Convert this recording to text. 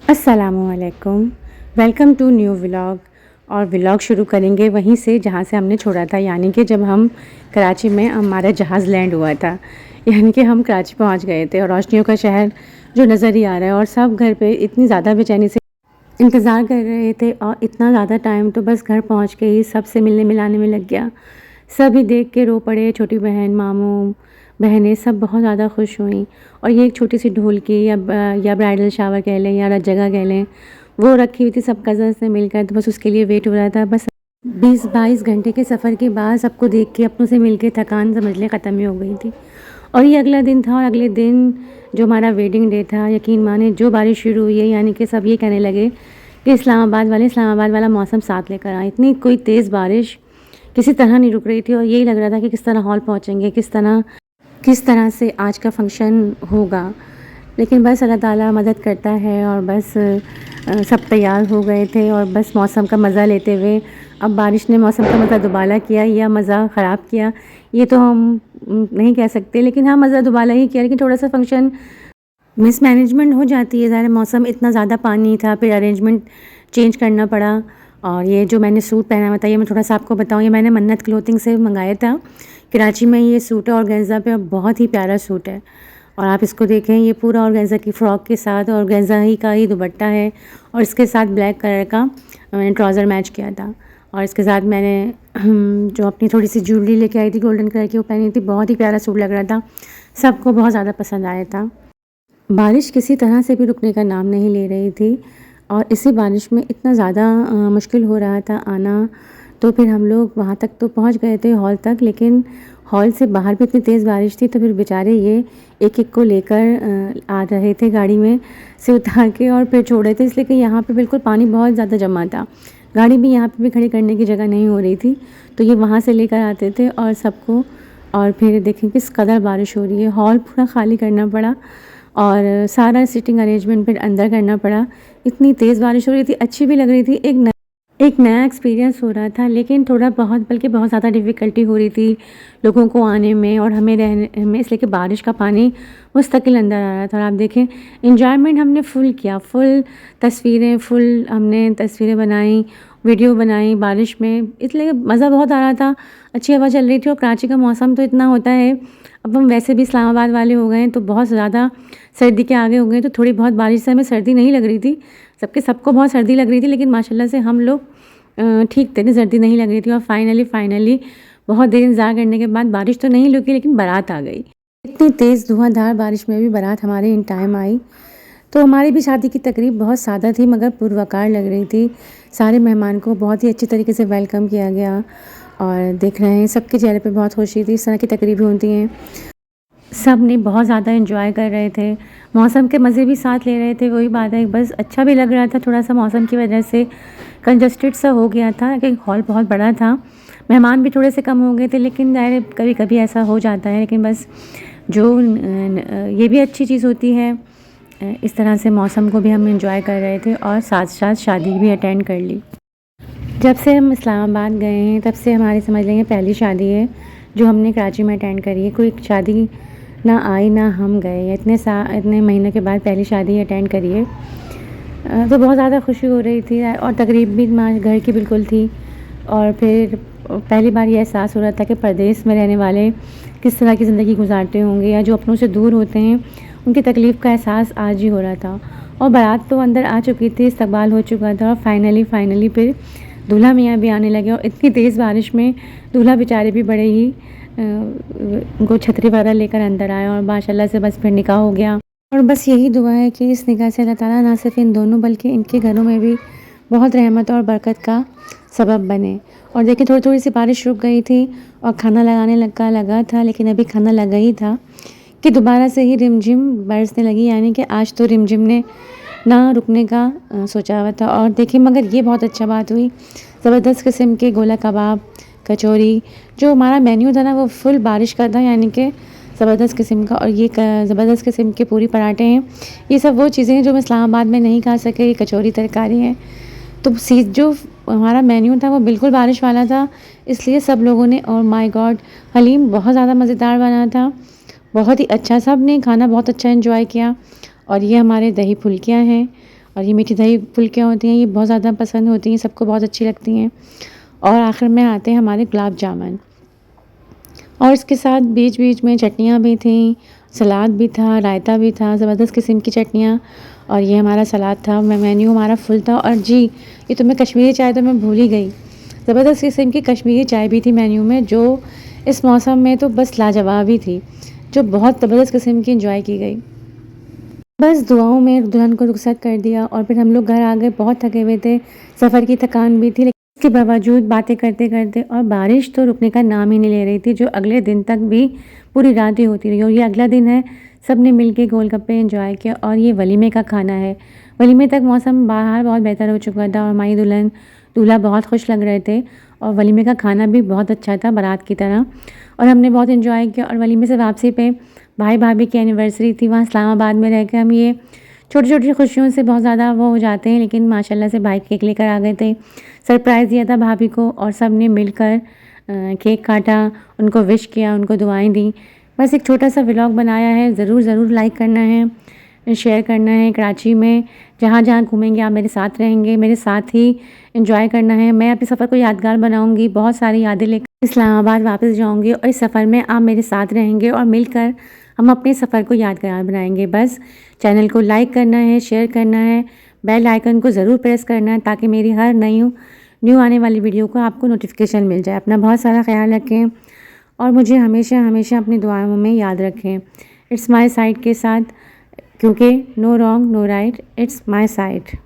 अस्सलामुअलैकुम। Welcome to new vlog. और vlog शुरू करेंगे वहीं से जहाँ से हमने छोड़ा था, यानी कि जब हम कराची में हमारा जहाज़ लैंड हुआ था। यानी कि हम कराची पहुँच गए थे और रोशनियों का शहर जो नज़र ही आ रहा है, और सब घर पे इतनी ज़्यादा बेचैनी से इंतज़ार कर रहे थे, और इतना ज़्यादा टाइम तो बस घर पहुँच के ही सबसे मिलने मिलाने में लग गया। सभी देख के रो पड़े, छोटी बहन, मामू, बहनें सब बहुत ज़्यादा खुश हुईं। और ये एक छोटी सी ढोलकी या ब्राइडल शावर कह लें या जगह कह लें, वो रखी हुई थी सब कज़न्स ने मिलकर, तो बस उसके लिए वेट हो रहा था। बस 20-22 घंटे के सफ़र के बाद सबको देख के, अपनों से मिल के थकान समझ लें ख़त्म ही हो गई थी। और ये अगला दिन था, और अगले दिन जो हमारा वेडिंग डे था, यकीन माने जो बारिश शुरू हुई है, यानी कि सब ये कहने लगे कि इस्लामाबाद वाला मौसम साथ लेकर आए। इतनी कोई तेज़ बारिश किसी तरह नहीं रुक रही थी, और यही लग रहा था कि किस तरह हॉल पहुँचेंगे, किस तरह से आज का फ़ंक्शन होगा। लेकिन बस अल्लाह ताला मदद करता है, और बस सब तैयार हो गए थे, और बस मौसम का मज़ा लेते हुए, अब बारिश ने मौसम का मज़ा दुबाला किया या मज़ा ख़राब किया, ये तो हम नहीं कह सकते। लेकिन हाँ, मज़ा दुबाला ही किया, लेकिन थोड़ा सा फ़ंक्शन मिसमैनेजमेंट हो जाती है। ज़ाहिर मौसम इतना ज़्यादा पानी था, फिर अरेंजमेंट चेंज करना पड़ा। और ये जो मैंने सूट पहना हुआ था, ये मैं थोड़ा सा आपको बताऊँ, ये मैंने मन्नत क्लोथिंग से मंगाया था कराची में। ये सूट है ऑर्गेन्जा पे, और बहुत ही प्यारा सूट है। और आप इसको देखें, ये पूरा ऑर्गेन्जा की फ़्रॉक के साथ ऑर्गेन्जा ही का ही दुपट्टा है, और इसके साथ ब्लैक कलर का मैंने ट्राउज़र मैच किया था। और इसके साथ मैंने जो अपनी थोड़ी सी ज्वेलरी लेके आई थी गोल्डन कलर की, वो पहनी थी। बहुत ही प्यारा सूट लग रहा था, सबको बहुत ज़्यादा पसंद आया था। बारिश किसी तरह से भी रुकने का नाम नहीं ले रही थी, और इसी बारिश में इतना ज़्यादा मुश्किल हो रहा था आना। तो फिर हम लोग वहाँ तक तो पहुँच गए थे, हॉल तक, लेकिन हॉल से बाहर भी इतनी तेज़ बारिश थी, तो फिर बेचारे ये एक-एक को लेकर आ रहे थे गाड़ी में से उतार के, और फिर छोड़ रहे थे, इसलिए कि यहाँ पे बिल्कुल पानी बहुत ज़्यादा जमा था। गाड़ी भी यहाँ पे भी खड़ी करने की जगह नहीं हो रही थी, तो ये वहाँ से लेकर आते थे और सबको। और फिर देखें किस कदर बारिश हो रही है, हॉल पूरा खाली करना पड़ा, और सारा सीटिंग अरेंजमेंट फिर अंदर करना पड़ा। इतनी तेज़ बारिश हो रही थी, अच्छी भी लग रही थी, एक नया एक्सपीरियंस हो रहा था, लेकिन थोड़ा बहुत बल्कि बहुत ज़्यादा डिफ़िकल्टी हो रही थी लोगों को आने में और हमें रहने में, इसलिए कि बारिश का पानी मुस्तकिल अंदर आ रहा था। और आप देखें, एन्जॉयमेंट हमने फुल किया, फुल हमने तस्वीरें बनाई, वीडियो बनाई बारिश में, इसलिए मज़ा बहुत आ रहा था। अच्छी हवा चल रही थी, और कराची का मौसम तो इतना होता है, अब हम वैसे भी इस्लामाबाद वाले हो गए हैं, तो बहुत ज़्यादा सर्दी के आगे हो गए, तो थोड़ी बहुत बारिश से हमें सर्दी नहीं लग रही थी। सबको बहुत सर्दी लग रही थी, लेकिन माशाल्लाह से हम लोग ठीक थे, इतनी सर्दी नहीं लग रही थी। और फाइनली बहुत देर इंतज़ार करने के बाद बारिश तो नहीं रुकी, लेकिन बारात आ गई। इतनी तेज़ धुआंधार बारिश में भी बारात हमारे इन टाइम आई। तो हमारी भी शादी की तकरीब बहुत सादा थी, मगर पुरवकार लग रही थी। सारे मेहमान को बहुत ही अच्छी तरीके से वेलकम किया गया, और देख रहे हैं सबके चेहरे पे बहुत खुशी थी। इस तरह की तकरीबें होती हैं, सब ने बहुत ज़्यादा एंजॉय कर रहे थे, मौसम के मज़े भी साथ ले रहे थे। वही बात है, बस अच्छा भी लग रहा था, थोड़ा सा मौसम की वजह से कंजस्टेड सा हो गया था, क्योंकि हॉल बहुत बड़ा था, मेहमान भी थोड़े से कम हो गए थे, लेकिन ज़ाहिर कभी कभी ऐसा हो जाता है। लेकिन बस जो ये भी अच्छी चीज़ होती है, इस तरह से मौसम को भी हम एंजॉय कर रहे थे, और साथ साथ शादी भी अटेंड कर ली। जब से हम इस्लामाबाद गए हैं, तब से हमारी समझ लेंगे पहली शादी है जो हमने कराची में अटेंड करी है। कोई शादी ना आई ना हम गए, इतने महीने के बाद पहली शादी अटेंड करी है। तो बहुत ज़्यादा खुशी हो रही थी, और तकरीब भी घर की बिल्कुल थी। और फिर पहली बार ये एहसास हो रहा था कि परदेश में रहने वाले किस तरह की ज़िंदगी गुजारते होंगे, या जो अपनों से दूर होते हैं उनकी तकलीफ़ का एहसास आज ही हो रहा था। और बारात तो अंदर आ चुकी थी, इस्तकबाल हो चुका था, और फाइनली फिर दूल्हा मियाँ भी आने लगे। और इतनी तेज़ बारिश में दूल्हा बेचारे भी बड़े ही उनको छतरी वगैरह लेकर अंदर आए, और माशाल्लाह से बस फिर निकाह हो गया। और बस यही दुआ है कि इस निकाह से अल्लाह ताला ना सिर्फ इन दोनों बल्कि इनके घरों में भी बहुत रहमत और बरकत का सबब बने। और देखिए, थोड़ी थोड़ी सी बारिश रुक गई थी, और खाना लगाने लगा था, लेकिन अभी खाना लगा ही था कि दोबारा से ही रिमझिम बरसने लगी। यानी कि आज तो रिमझिम ने ना रुकने का सोचा हुआ था। और देखिए, मगर ये बहुत अच्छा बात हुई, ज़बरदस्त किस्म के गोला कबाब, कचौरी, जो हमारा मेन्यू था ना, वो फुल बारिश का था, यानी कि ज़बरदस्त किस्म का। और ये ज़बरदस्त किस्म के पूरी पराठे हैं। ये सब वो चीज़ें हैं जो हम इस्लामाबाद में नहीं खा सके। ये कचौरी तरकारी है। तो जो हमारा मेन्यू था वो बिल्कुल बारिश वाला था, इसलिए सब लोगों ने, और माय गॉड, हलीम बहुत ज़्यादा मज़ेदार बना था, बहुत ही अच्छा, सब ने खाना बहुत अच्छा एंजॉय किया। और ये हमारे दही फुल्कियाँ हैं, और ये मीठी दही फुल्कियाँ होती हैं, ये बहुत ज़्यादा पसंद होती हैं, सबको बहुत अच्छी लगती हैं। और आखिर में आते हैं हमारे गुलाब जामुन, और इसके साथ बीच-बीच में चटनियाँ भी थीं, सलाद भी था, रायता भी था, ज़बरदस्त किस्म की चटनियाँ, और ये हमारा सलाद था। मेन्यू हमारा फुल था। और जी, ये तो मैं कश्मीरी चाय तो मैं भूल ही गई। ज़बरदस्त किस्म की कश्मीरी चाय भी थी मेन्यू में, जो इस मौसम में तो बस लाजवाब ही थी, जो बहुत ज़बरदस्त किस्म की एंजॉय की गई। बस दुआओं में दुल्हन को रुखसत कर दिया और फिर हम लोग घर आ गए। बहुत थके हुए थे, सफ़र की थकान भी थी, लेकिन इसके बावजूद बातें करते-करते, और बारिश तो रुकने का नाम ही नहीं ले रही थी, जो अगले दिन तक भी पूरी रात ही होती रही। और ये अगला दिन है, सब ने मिल के गोलगप्पे एंजॉय किया, और ये वलीमे का खाना है। वलीमे तक मौसम बाहर बहुत बेहतर हो चुका था और हमारी दुल्हन दूल्हा बहुत खुश लग रहे थे, और वलीमे का खाना भी बहुत अच्छा था बारात की तरह, और हमने बहुत एंजॉय किया। और वलीमे से वापसी पे भाई भाभी की एनिवर्सरी थी, वहाँ इस्लामाबाद में रह के हम ये छोटी-छोटी खुशियों से बहुत ज़्यादा वो हो जाते हैं, लेकिन माशाल्लाह से भाई केक लेकर आ गए थे। सरप्राइज़ दिया था भाभी को, और सब ने मिलकर केक काटा, उनको विश किया, उनको दुआएँ दी। बस एक छोटा-सा व्लॉग बनाया है, ज़रूर लाइक करना है, शेयर करना है। कराची में जहाँ-जहाँ घूमेंगे आप मेरे साथ रहेंगे, मेरे साथ ही एंजॉय करना है। मैं अपने सफ़र को यादगार बनाऊँगी, बहुत सारी यादें लेकर इस्लामाबाद वापस जाऊँगी, और इस सफ़र में आप मेरे साथ रहेंगे, और मिलकर हम अपने सफ़र को यादगार बनाएँगे। बस चैनल को लाइक करना है, शेयर करना है, बेल आइकन को ज़रूर प्रेस करना है, ताकि मेरी हर न्यू आने वाली वीडियो को आपको नोटिफ़िकेशन मिल जाए। अपना बहुत सारा ख़्याल रखें, और मुझे हमेशा अपनी दुआओं में याद रखें। इट्स माय साइड के साथ, क्योंकि no wrong no right, it's my side.